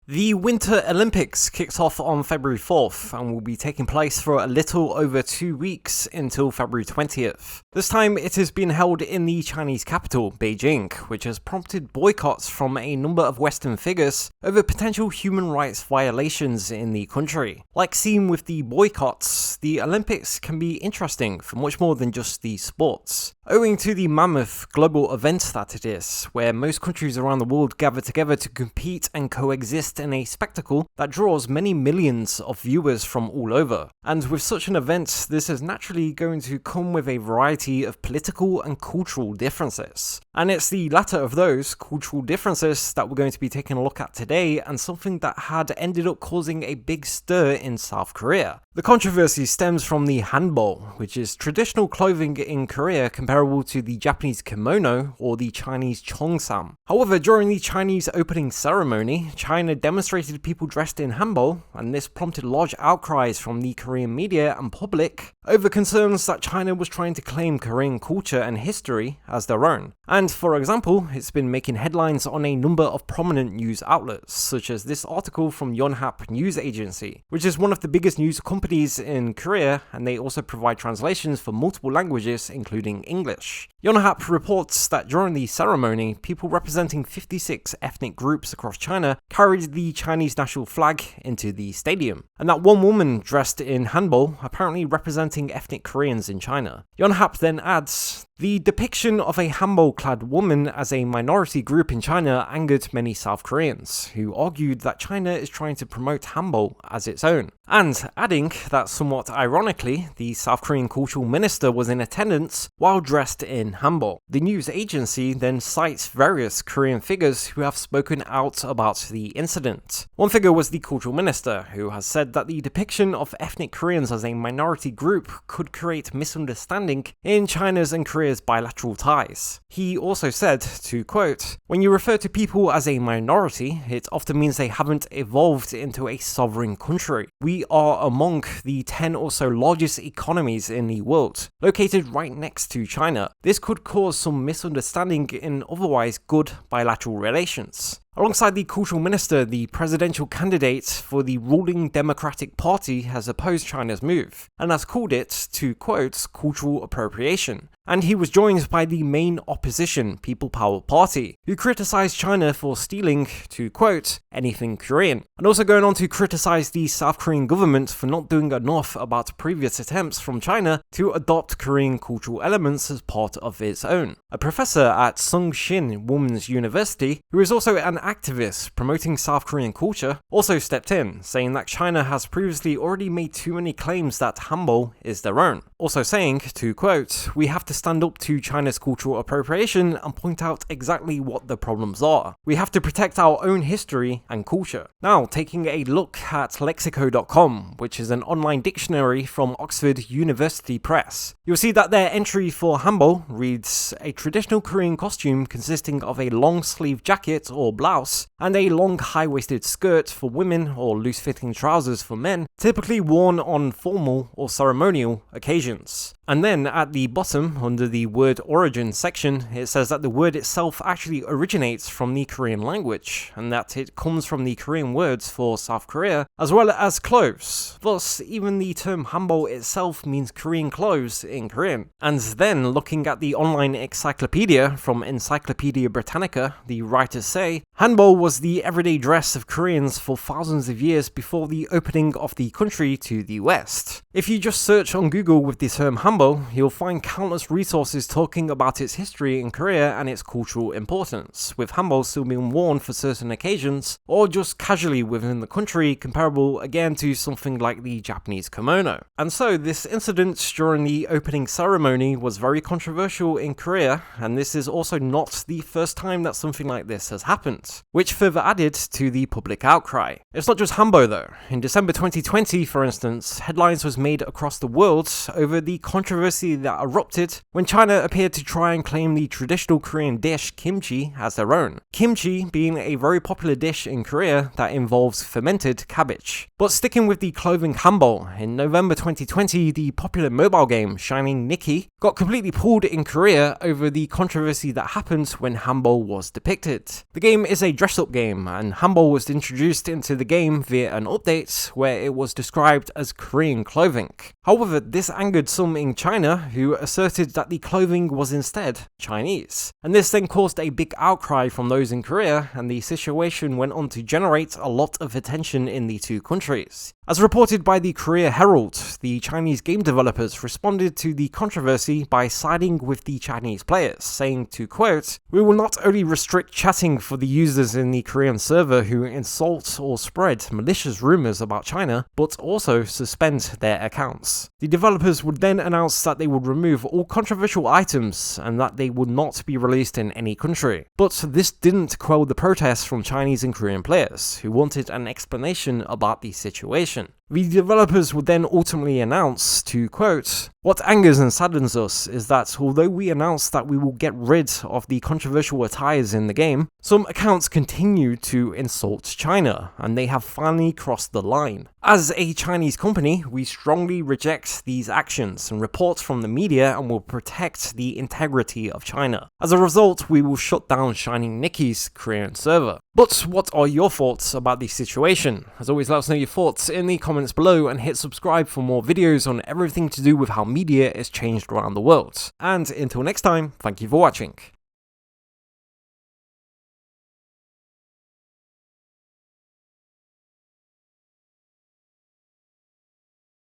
The Winter Olympics kicks off on February 4th and will be taking place for a little over 2 weeks until February 20th. This time it is being held in the Chinese capital, Beijing, which has prompted boycotts from a number of Western figures over potential human rights violations in the country. Like seen with the boycotts, the Olympics can be interesting for much more than just the sports. Owing to the mammoth global event that it is, where most countries around the world gather together to compete and coexist in a spectacle that draws many millions of viewers from all over. And with such an event, this is naturally going to come with a variety of political and cultural differences. And it's the latter of those cultural differences that we're going to be taking a look at today, and something that had ended up causing a big stir in South Korea. The controversy stems from the hanbok, which is traditional clothing in Korea comparable to the Japanese kimono or the Chinese cheongsam. However, during the Chinese opening ceremony, China demonstrated people dressed in hanbok, and this prompted large outcries from the Korean media and public over concerns that China was trying to claim Korean culture and history as their own. And for example, it's been making headlines on a number of prominent news outlets, such as this article from Yonhap News Agency, which is one of the biggest news companies in Korea, and they also provide translations for multiple languages, including English. Yonhap reports that during the ceremony, people representing 56 ethnic groups across China carried the Chinese national flag into the stadium, and that one woman dressed in hanbok apparently representing ethnic Koreans in China. Yonhap then adds, "The depiction of a hanbok-clad woman as a minority group in China angered many South Koreans, who argued that China is trying to promote hanbok as its own." And adding that somewhat ironically, the South Korean cultural minister was in attendance while dressed in hanbok. The news agency then cites various Korean figures who have spoken out about the incident. One figure was the cultural minister, who has said that the depiction of ethnic Koreans as a minority group could create misunderstanding in China's and Korea's bilateral ties. He also said, to quote, "When you refer to people as a minority, it often means they haven't evolved into a sovereign country. We are among the 10 or so largest economies in the world, located right next to China. This could cause some misunderstanding in otherwise good bilateral relations." Alongside the cultural minister, the presidential candidate for the ruling Democratic Party has opposed China's move, and has called it, to quote, "cultural appropriation." And he was joined by the main opposition, People Power Party, who criticised China for stealing, to quote, "anything Korean," and also going on to criticise the South Korean government for not doing enough about previous attempts from China to adopt Korean cultural elements as part of its own. A professor at Sungshin Women's University, who is also an activist promoting South Korean culture, also stepped in, saying that China has previously already made too many claims that hanbok is their own. Also saying, to quote, "We have to stand up to China's cultural appropriation and point out exactly what the problems are. We have to protect our own history and culture." Now, taking a look at lexico.com, which is an online dictionary from Oxford University Press, you'll see that their entry for hanbok reads, "A traditional Korean costume consisting of a long-sleeve jacket or blouse and a long high-waisted skirt for women or loose-fitting trousers for men, typically worn on formal or ceremonial occasions." And then at the bottom, under the word origin section, it says that the word itself actually originates from the Korean language, and that it comes from the Korean words for South Korea, as well as clothes. Thus, even the term hanbok itself means Korean clothes in Korean. And then, looking at the online encyclopedia from Encyclopedia Britannica, the writers say, hanbok was the everyday dress of Koreans for thousands of years before the opening of the country to the West. If you just search on Google with the term hanbok, you'll find countless resources talking about its history in Korea and its cultural importance, with hanbok still being worn for certain occasions, or just casually within the country, comparable again to something like the Japanese kimono. And so this incident during the opening ceremony was very controversial in Korea, and this is also not the first time that something like this has happened, which further added to the public outcry. It's not just hanbok though. In December 2020, for instance, headlines was made across the world over the controversy controversy that erupted when China appeared to try and claim the traditional Korean dish kimchi as their own. Kimchi being a very popular dish in Korea that involves fermented cabbage. But sticking with the clothing hanbok, in November 2020, the popular mobile game Shining Nikki got completely pulled in Korea over the controversy that happened when hanbok was depicted. The game is a dress-up game, and hanbok was introduced into the game via an update where it was described as Korean clothing. However, this angered some in China who asserted that the clothing was instead Chinese. And this then caused a big outcry from those in Korea, and the situation went on to generate a lot of attention in the two countries. As reported by the Korea Herald, the Chinese game developers responded to the controversy by siding with the Chinese players, saying, to quote, "We will not only restrict chatting for the users in the Korean server who insult or spread malicious rumors about China, but also suspend their accounts." The developers would then announce that they would remove all controversial items and that they would not be released in any country. But this didn't quell the protests from Chinese and Korean players, who wanted an explanation about the situation. The developers would then ultimately announce, to quote, "What angers and saddens us is that although we announced that we will get rid of the controversial attires in the game, some accounts continue to insult China, and they have finally crossed the line. As a Chinese company, we strongly reject these actions and report from the media and will protect the integrity of China. As a result, we will shut down Shining Nikki's Korean server." But what are your thoughts about the situation? As always, let us know your thoughts in the comments below, and hit subscribe for more videos on everything to do with how media is changed around the world. And until next time, thank you for watching.